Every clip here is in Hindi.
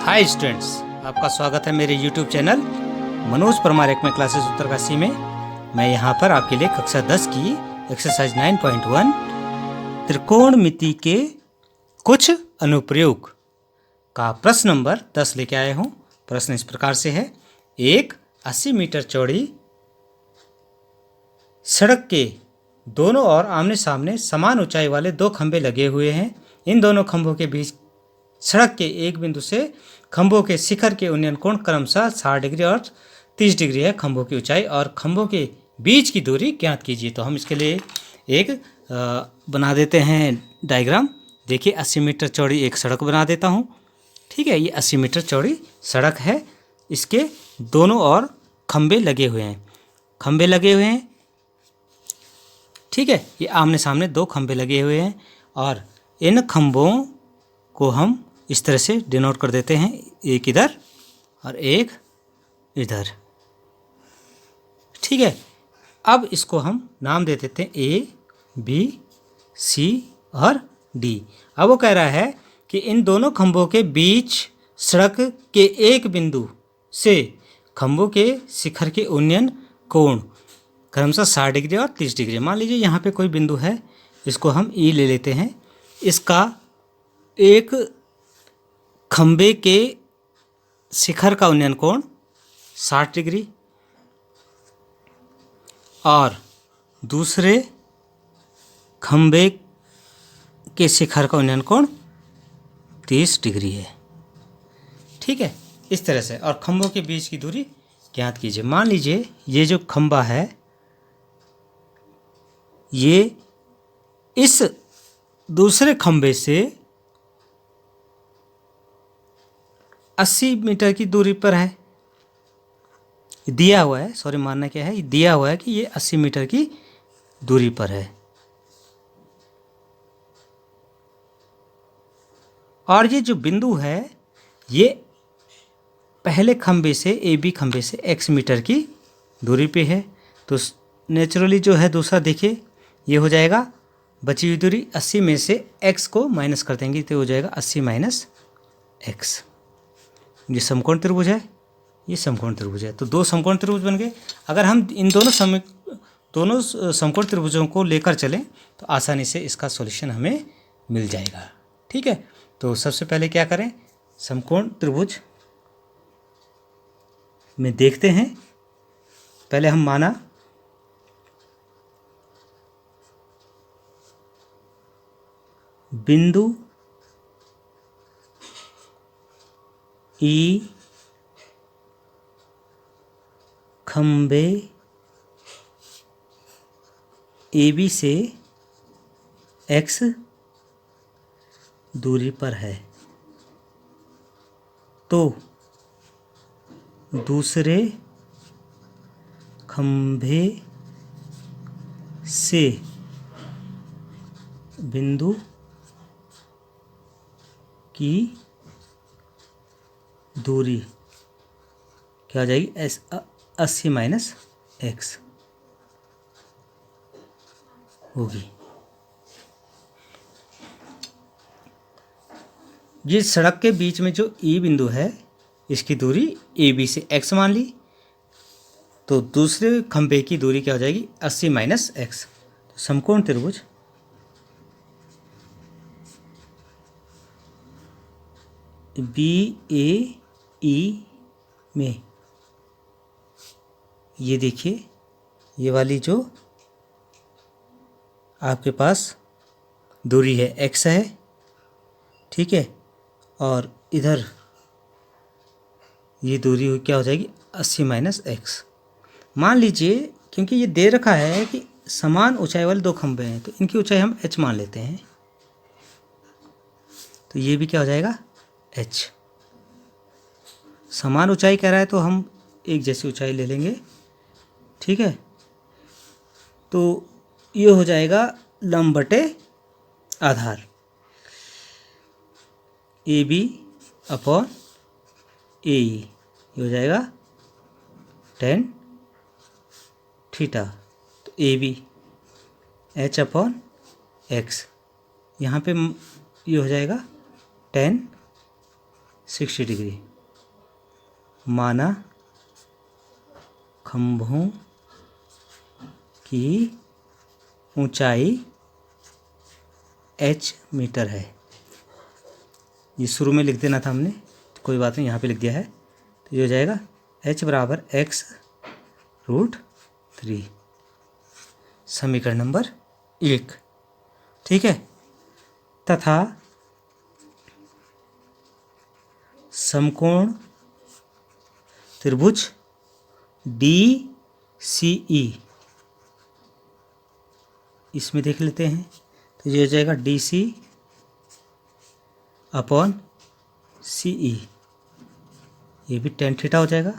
हाय स्टूडेंट्स, आपका स्वागत है मेरे YouTube चैनल मनोज परमार एकमे क्लासेस उत्तरकाशी में। मैं यहाँ पर आपके लिए कक्षा 10 की एक्सरसाइज 9.1 त्रिकोणमिति के कुछ अनुप्रयोग का प्रश्न नंबर 10 लेके आया हूँ। प्रश्न इस प्रकार से है। एक 80 मीटर चौड़ी सड़क के दोनों ओर आमने सामने समान ऊंचाई वाले दो खंभे लगे हुए हैं। इन दोनों खंभों के बीच सड़क के एक बिंदु से खंभों के शिखर के उन्नयन कोण क्रमशः 60 डिग्री और 30 डिग्री है। खंभों की ऊंचाई और खंभों के बीच की दूरी ज्ञात कीजिए। तो हम इसके लिए एक बना देते हैं डायग्राम। देखिए 80 मीटर चौड़ी एक सड़क बना देता हूँ। ठीक है, ये 80 मीटर चौड़ी सड़क है। इसके दोनों ओर खंभे लगे हुए हैं। ठीक है, ये आमने सामने दो खंभे लगे हुए हैं और इन खंभों को हम इस तरह से डिनोट कर देते हैं, एक इधर और एक इधर। ठीक है, अब इसको हम नाम दे देते हैं ए, बी, सी और डी। अब वो कह रहा है कि इन दोनों खंभों के बीच सड़क के एक बिंदु से खंभों के शिखर के उन्नयन कोण क्रमशः 60 डिग्री और 30 डिग्री। मान लीजिए यहाँ पे कोई बिंदु है, इसको हम ई ले लेते हैं। इसका एक खंभे के शिखर का उन्नयन कोण 60 डिग्री और दूसरे खंभे के शिखर का उन्नयन कोण 30 डिग्री है। ठीक है, इस तरह से। और खंभों के बीच की दूरी ज्ञात कीजिए। मान लीजिए ये जो खंभा है ये इस दूसरे खंभे से 80 मीटर की दूरी पर है। दिया हुआ है, सॉरी मानना क्या है, दिया हुआ है कि ये 80 मीटर की दूरी पर है। और ये जो बिंदु है ये पहले खंभे से ए बी खंभे से x मीटर की दूरी पे है। तो नेचुरली जो है दूसरा देखिए ये हो जाएगा, बची हुई दूरी 80 में से x को माइनस कर देंगे तो हो जाएगा 80 माइनस x। ये समकोण त्रिभुज है, ये समकोण त्रिभुज है। तो दो समकोण त्रिभुज बन गए। अगर हम इन दोनों समकोण त्रिभुजों को लेकर चलें तो आसानी से इसका सॉल्यूशन हमें मिल जाएगा। ठीक है, तो सबसे पहले क्या करें, समकोण त्रिभुज में देखते हैं। पहले हम माना बिंदु ई खंभे ए बी से x दूरी पर है। तो दूसरे खंभे से बिंदु की दूरी क्या हो जाएगी, 80 माइनस x होगी। ये सड़क के बीच में जो ई बिंदु है इसकी दूरी ए बी से x मान ली, तो दूसरे खंभे की दूरी क्या हो जाएगी, 80 माइनस x। तो समकोण त्रिभुज बी ए ई में ये देखिए ये वाली जो आपके पास दूरी है x है। ठीक है, और इधर ये दूरी क्या हो जाएगी, 80 माइनस x। मान लीजिए क्योंकि ये दे रखा है कि समान ऊंचाई वाले दो खंभे हैं तो इनकी ऊंचाई हम h मान लेते हैं। तो ये भी क्या हो जाएगा, h। समान ऊंचाई कह रहा है तो हम एक जैसी ऊंचाई ले लेंगे। ठीक है, तो ये हो जाएगा लंब बटे आधार, ए बी अपॉन ए ई, ये हो जाएगा tan थीटा। तो a b h upon x, यहाँ पे ये हो जाएगा tan 60 डिग्री। माना खंभों की ऊंचाई h मीटर है। ये शुरू में लिख देना था हमने, तो कोई बात नहीं, यहाँ पे लिख दिया है। तो ये हो जाएगा h बराबर x√3, समीकरण नंबर 1। ठीक है। तथा समकोण त्रिभुज DCE, इसमें देख लेते हैं। तो ये हो जाएगा DC/CE, ये भी tan थीटा हो जाएगा।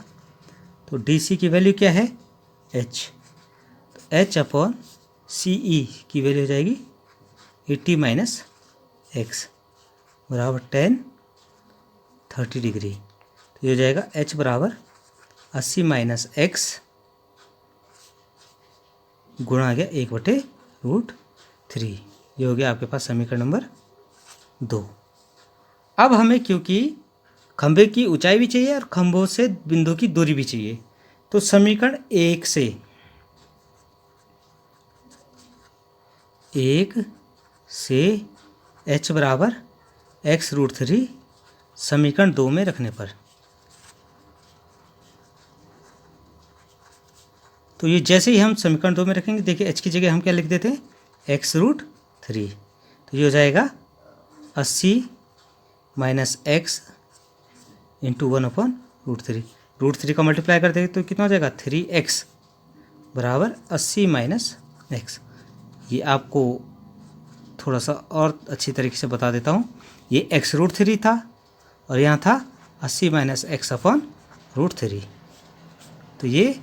तो DC की वैल्यू क्या है? h। तो h/CE की वैल्यू हो जाएगी 80 - x बराबर tan 30 डिग्री। तो ये हो जाएगा h बराबर 80 - x गुणा आ गया 1/√3। ये हो गया आपके पास समीकरण नंबर 2। अब हमें क्योंकि खंभे की ऊंचाई भी चाहिए और खंभों से बिंदु की दूरी भी चाहिए, तो समीकरण 1 से h बराबर x√3 समीकरण 2 में रखने पर, तो ये जैसे ही हम समीकरण 2 में रखेंगे, देखिए h की जगह हम क्या लिख देते हैं? x√3। तो ये हो जाएगा 80 - x इंटू 1/√3। √3 का मल्टीप्लाई कर देंगे तो कितना हो जाएगा? 3x बराबर 80 - x। ये आपको थोड़ा सा और अच्छी तरीके से बता देता हूँ। ये x√3 था और यहाँ था 80 - x/√3। तो ये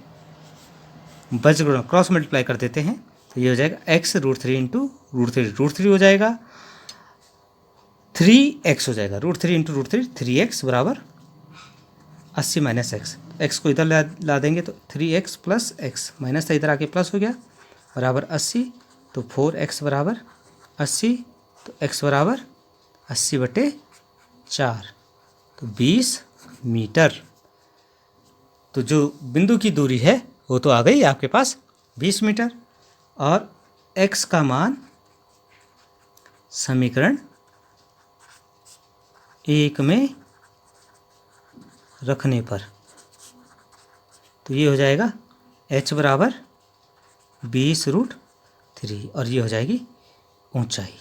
बजगुणा क्रॉस मल्टीप्लाई कर देते हैं। तो ये हो जाएगा x√3 इंटू √3, √3 हो जाएगा 3x हो जाएगा। √3 इंटू √3 3x बराबर 80 - x। x को इधर ला देंगे तो 3x + x, माइनस था इधर आके प्लस हो गया, बराबर 80। तो 4x बराबर 80, तो x बराबर 80/4, तो 20 मीटर। तो जो बिंदु की दूरी है वो तो आ गई आपके पास 20 मीटर, और x का मान समीकरण 1 में रखने पर, तो ये हो जाएगा h बराबर 20√3 और ये हो जाएगी ऊंचाई।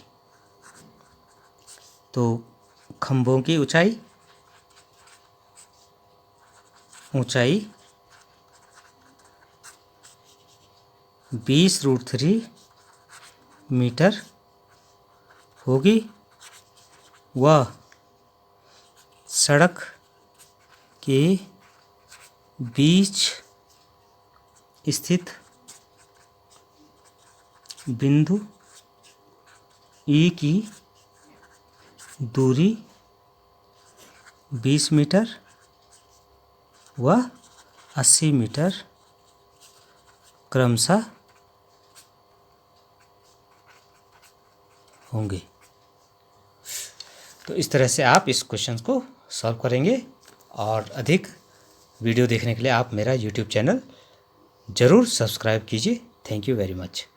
तो खंभों की ऊंचाई 20√3 मीटर होगी। वह सड़क के बीच स्थित बिंदु E की दूरी 20 मीटर व 80 मीटर क्रमशः होंगे। तो इस तरह से आप इस क्वेश्चन को सॉल्व करेंगे, और अधिक वीडियो देखने के लिए आप मेरा YouTube चैनल ज़रूर सब्सक्राइब कीजिए। Thank you very much.